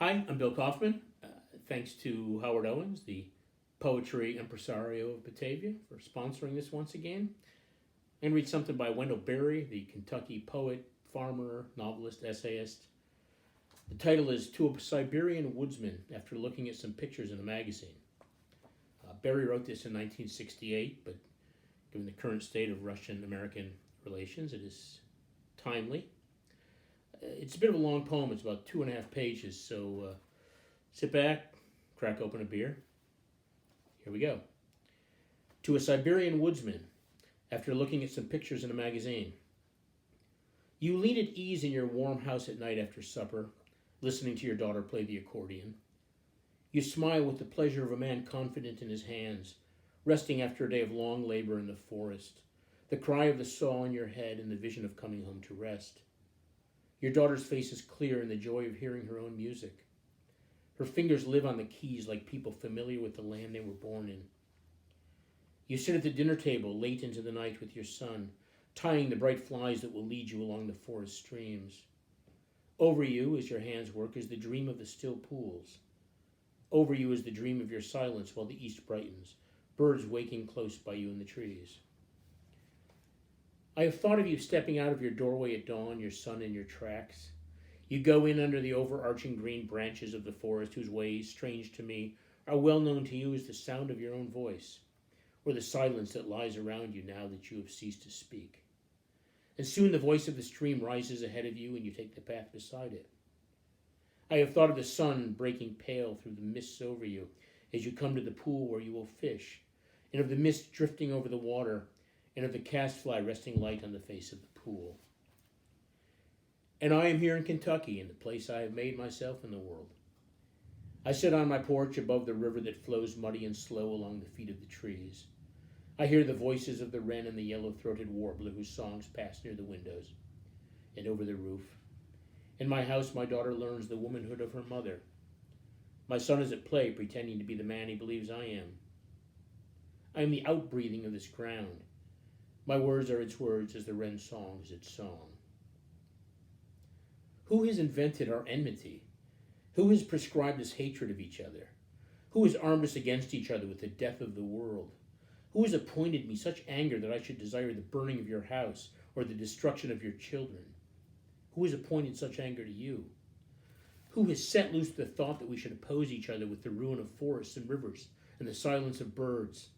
Hi, I'm Bill Kauffman. Thanks to Howard Owens, the poetry impresario of Batavia, for sponsoring this once again. And read something by Wendell the Kentucky poet, farmer, novelist, essayist. The title is To a Siberian Woodsman, after looking at some pictures in a magazine. Berry wrote this in 1968, but given the current state of Russian-American relations, it is timely. It's a bit of a long poem. It's about 2.5 pages, so sit back, crack open a beer. Here we go. To a Siberian Woodsman, after looking at some pictures in a magazine. You lean at ease in your warm house at night after supper, listening to your daughter play the accordion. You smile with the pleasure of a man confident in his hands, resting after a day of long labor in the forest, the cry of the saw in your head and the vision of coming home to rest. Your daughter's face is clear in the joy of hearing her own music. Her fingers live on the keys like people familiar with the land they were born in. You sit at the dinner table late into the night with your son, tying the bright flies that will lead you along the forest streams. Over you, as your hands work, is the dream of the still pools. Over you is the dream of your silence while the east brightens, birds waking close by you in the trees. I have thought of you stepping out of your doorway at dawn, your son in your tracks. You go in under the overarching green branches of the forest whose ways, strange to me, are well known to you as the sound of your own voice, or the silence that lies around you now that you have ceased to speak. And soon the voice of the stream rises ahead of you and you take the path beside it. I have thought of the sun breaking pale through the mists over you as you come to the pool where you will fish, and of the mist drifting over the water, and of the cast fly resting light on the face of the pool. And I am here in Kentucky, in the place I have made myself in the world. I sit on my porch above the river that flows muddy and slow along the feet of the trees. I hear the voices of the wren and the yellow-throated warbler whose songs pass near the windows and over the roof. In my house, my daughter learns the womanhood of her mother. My son is at play, pretending to be the man he believes I am. I am the outbreathing of this ground. My words are its words as the wren's song is its song. Who has invented our enmity? Who has prescribed us hatred of each other? Who has armed us against each other with the death of the world? Who has appointed me such anger that I should desire the burning of your house or the destruction of your children? Who has appointed such anger to you? Who has set loose the thought that we should oppose each other with the ruin of forests and rivers and the silence of birds?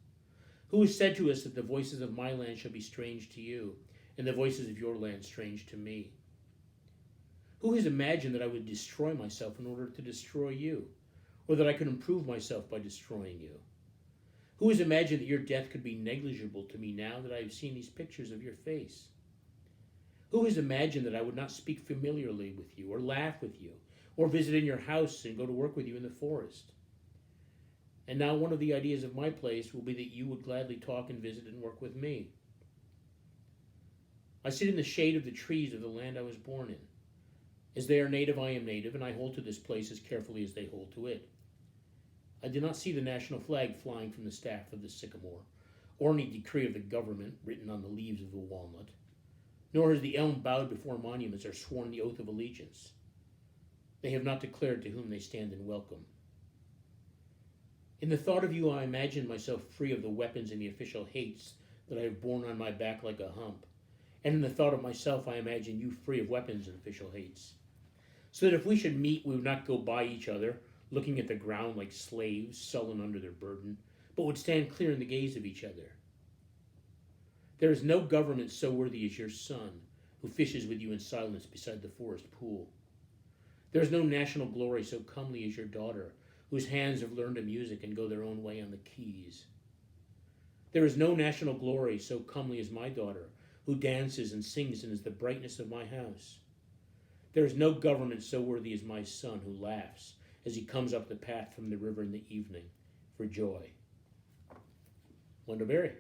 Who has said to us that the voices of my land shall be strange to you, and the voices of your land strange to me? Who has imagined that I would destroy myself in order to destroy you, or that I could improve myself by destroying you? Who has imagined that your death could be negligible to me now that I have seen these pictures of your face? Who has imagined that I would not speak familiarly with you, or laugh with you, or visit in your house and go to work with you in the forest? And now one of the ideas of my place will be that you would gladly talk and visit and work with me. I sit in the shade of the trees of the land I was born in. As they are native, I am native, and I hold to this place as carefully as they hold to it. I do not see the national flag flying from the staff of the sycamore, or any decree of the government written on the leaves of the walnut, nor has the elm bowed before monuments or sworn the oath of allegiance. They have not declared to whom they stand in welcome. In the thought of you, I imagine myself free of the weapons and the official hates that I have borne on my back like a hump. And in the thought of myself, I imagine you free of weapons and official hates. So that if we should meet, we would not go by each other, looking at the ground like slaves, sullen under their burden, but would stand clear in the gaze of each other. There is no government so worthy as your son, who fishes with you in silence beside the forest pool. There is no national glory so comely as your daughter, whose hands have learned a music and go their own way on the keys. There is no national glory so comely as my daughter, who dances and sings and is the brightness of my house. There is no government so worthy as my son, who laughs as he comes up the path from the river in the evening for joy. Wendell Berry.